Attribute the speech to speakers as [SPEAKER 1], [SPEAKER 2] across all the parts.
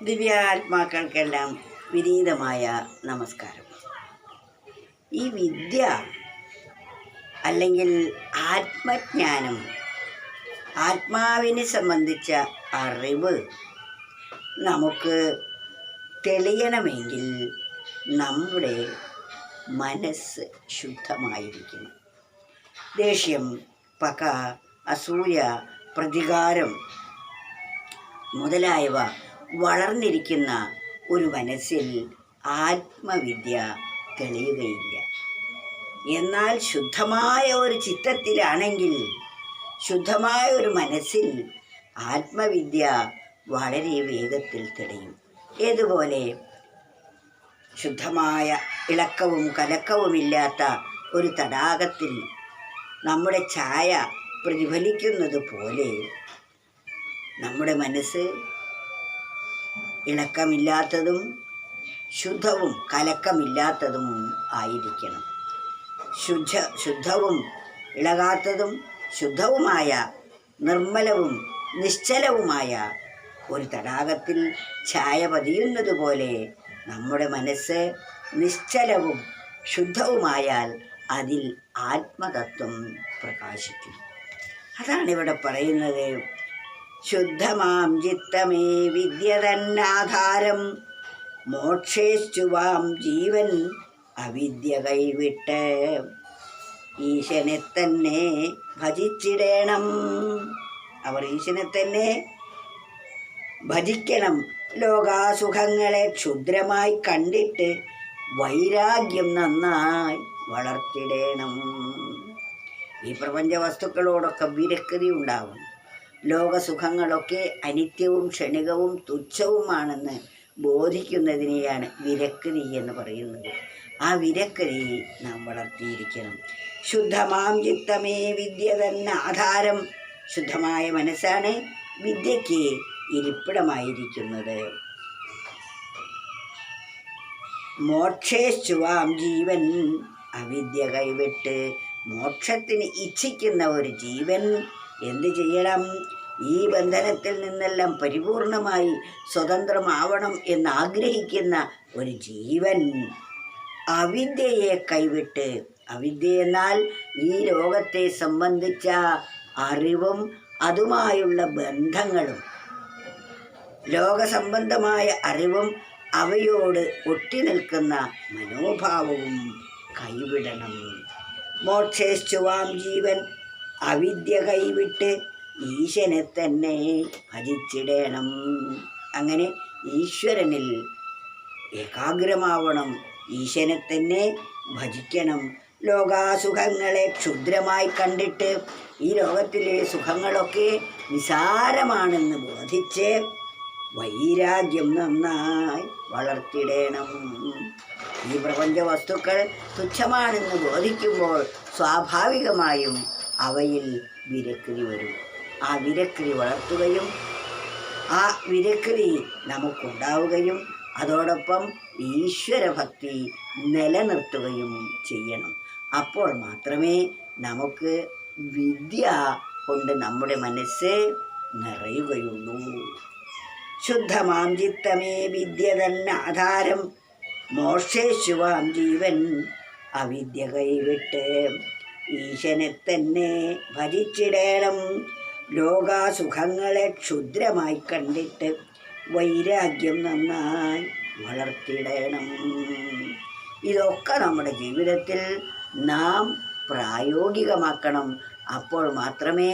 [SPEAKER 1] ദിവ്യാത്മാക്കൾക്കെല്ലാം വിനീതമായ നമസ്കാരം. ഈ വിദ്യ അല്ലെങ്കിൽ ആത്മജ്ഞാനം, ആത്മാവിനെ സംബന്ധിച്ച അറിവ് നമുക്ക് തെളിയണമെങ്കിൽ നമ്മുടെ മനസ്സ് ശുദ്ധമായിരിക്കണം. ദേഷ്യം, പക, അസൂയ, പ്രതികാരം മുതലായവ വളർന്നിരിക്കുന്ന ഒരു മനസ്സിൽ ആത്മവിദ്യ തെളിയുകയില്ല. എന്നാൽ ശുദ്ധമായ ഒരു ചിത്തത്തിലാണെങ്കിൽ, ശുദ്ധമായ ഒരു മനസ്സിൽ ആത്മവിദ്യ വളരെ വേഗത്തിൽ തെളിയും. ഏതുപോലെ ശുദ്ധമായ ഇളക്കവും കലക്കവുമില്ലാത്ത ഒരു തടാകത്തിൽ നമ്മുടെ ഛായ പ്രതിഫലിക്കുന്നത് പോലെ നമ്മുടെ മനസ്സ് ഇളക്കമില്ലാത്തതും ശുദ്ധവും കലക്കമില്ലാത്തതും ആയിരിക്കണം. ശുദ്ധവും ഇളകാത്തതും ശുദ്ധവുമായ നിർമ്മലവും നിശ്ചലവുമായ ഒരു തടാകത്തിൽ ഛായ പതിയുന്നത് പോലെ നമ്മുടെ മനസ്സ് നിശ്ചലവും ശുദ്ധവുമായാൽ അതിൽ ആത്മതത്വം പ്രകാശിക്കും. അതാണിവിടെ പറയുന്നത്. ശുദ്ധമാം ചിത്തമേ വിദ്യ തന്നാധാരം, മോക്ഷേശ്ചുവാം ജീവൻ അവിദ്യ കൈവിട്ട് ഈശനെ തന്നെ ഭജിച്ചിടേണം. അവർ ഈശനെ തന്നെ ഭജിക്കണം. ലോകാസുഖങ്ങളെ ക്ഷുദ്രമായി കണ്ടിട്ട് വൈരാഗ്യം നന്നായി വളർത്തിടേണം. ഈ പ്രപഞ്ച വസ്തുക്കളോടൊക്കെ വിരക്തി ഉണ്ടാവും. ലോകസുഖങ്ങളൊക്കെ അനിത്യവും ക്ഷണികവും തുച്ഛവുമാണെന്ന് ബോധിക്കുന്നതിനെയാണ് വിരക്തി എന്ന് പറയുന്നത്. ആ വിരക്തി നാം വളർത്തിയിരിക്കണം. ശുദ്ധമാം ചിത്തമേ വിദ്യ തന്നെ ആധാരം. ശുദ്ധമായ മനസ്സാണ് വിദ്യയ്ക്ക് ഇരിപ്പിടമായിരിക്കുന്നത്. മോക്ഷേശ്ചുവാം ജീവൻ അവിദ്യ കൈവിട്ട്. മോക്ഷത്തിന് ഇച്ഛിക്കുന്ന ഒരു ജീവൻ എന്ത് ചെയ്യണം? ഈ ബന്ധനത്തിൽ നിന്നെല്ലാം പരിപൂർണമായി സ്വതന്ത്രമാവണം എന്നാഗ്രഹിക്കുന്ന ഒരു ജീവൻ അവിദ്യയെ കൈവിട്ട്, അവിദ്യ എന്നാൽ ഈ ലോകത്തെ സംബന്ധിച്ച അറിവും അതുമായുള്ള ബന്ധങ്ങളും, ലോകസംബന്ധമായ അറിവും അവയോട് ഒട്ടി നിൽക്കുന്ന മനോഭാവവും കൈവിടണം. മോക്ഷേശ്ചുവാം ജീവൻ അവിദ്യ കൈവിട്ട് ഈശനെ തന്നെ ഭജിച്ചിടേണം. അങ്ങനെ ഈശ്വരനിൽ ഏകാഗ്രമാവണം, ഈശനെ തന്നെ ഭജിക്കണം. ലോകാസുഖങ്ങളെ ക്ഷുദ്രമായി കണ്ടിട്ട് ഈ ലോകത്തിലെ സുഖങ്ങളൊക്കെ നിസാരമാണെന്ന് ബോധിച്ച് വൈരാഗ്യം നന്നായി വളർത്തിടേണം. ഈ പ്രപഞ്ച വസ്തുക്കൾ തുച്ഛമാണെന്ന് ബോധിക്കുമ്പോൾ സ്വാഭാവികമായും അവയിൽ വിരക്തി വരും. ആ വിരക്തി വളർത്തുകയും ആ വിരക്തി നമുക്കുണ്ടാവുകയും അതോടൊപ്പം ഈശ്വരഭക്തി നിലനിർത്തുകയും ചെയ്യണം. അപ്പോൾ മാത്രമേ നമുക്ക് വിദ്യ കൊണ്ട് നമ്മുടെ മനസ്സ് നിറയുകയുള്ളൂ. ശുദ്ധമാം ചിത്തമേ വിദ്യ തന്നെ ആധാരം, മോക്ഷേശ്ചുവാം ജീവൻ അവിദ്യ കൈവിട്ട് ഈശനെ തന്നെ ഭജിച്ചിടേണം. ലോകാസുഖങ്ങളെ ക്ഷുദ്രമായി കണ്ടിട്ട് വൈരാഗ്യം നന്നായി വളർത്തിടണം. ഇതൊക്കെ നമ്മുടെ ജീവിതത്തിൽ നാം പ്രായോഗികമാക്കണം. അപ്പോൾ മാത്രമേ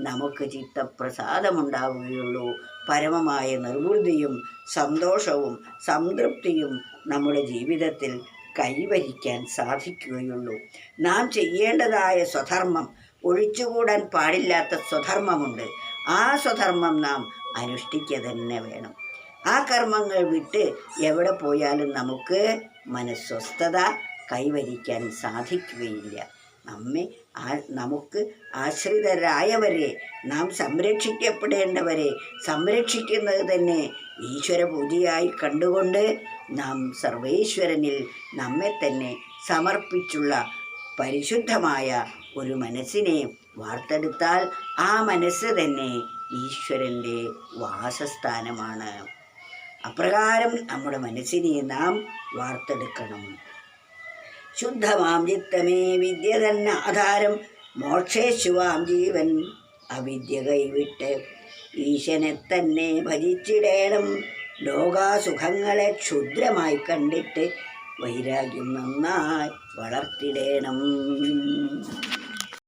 [SPEAKER 1] നമുക്ക് ചിത്തപ്രസാദമുണ്ടാവുകയുള്ളൂ. പരമമായ നിർവൃതിയും സന്തോഷവും സംതൃപ്തിയും നമ്മുടെ ജീവിതത്തിൽ കൈവരിക്കാൻ സാധിക്കുകയുള്ളൂ. നാം ചെയ്യേണ്ടതായ സ്വധർമ്മം, ഒഴിച്ചുകൂടാൻ പാടില്ലാത്ത സ്വധർമ്മമുണ്ട്. ആ സ്വധർമ്മം നാം അനുഷ്ഠിക്കുക തന്നെ വേണം. ആ കർമ്മങ്ങൾ വിട്ട് എവിടെ പോയാലും നമുക്ക് മനസ്വസ്ഥത കൈവരിക്കാൻ സാധിക്കുകയില്ല. നമുക്ക് ആശ്രിതരായവരെ, നാം സംരക്ഷിക്കപ്പെടേണ്ടവരെ സംരക്ഷിക്കുന്നത് തന്നെ ഈശ്വര പൂജയായി കണ്ടുകൊണ്ട് നാം സർവേശ്വരനിൽ നമ്മെ തന്നെ സമർപ്പിച്ചുള്ള പരിശുദ്ധമായ ഒരു മനസ്സിനെ വാർത്തെടുത്താൽ ആ മനസ്സ് തന്നെ ഈശ്വരൻ്റെ വാസസ്ഥാനമാണ്. അപ്രകാരം നമ്മുടെ മനസ്സിനെ നാം വാർത്തെടുക്കണം. ശുദ്ധമാം ചിത്തമേ വിദ്യ തന്നെ ആധാരം, മോക്ഷേശുവാം ജീവൻ അവിദ്യ കൈവിട്ട് ഈശനെ തന്നെ ഭജിച്ചിടേണം. ലോകാസുഖങ്ങളെ ക്ഷുദ്രമായി കണ്ടിട്ട് വൈരാഗ്യം നന്നായി വളർത്തിടേണം.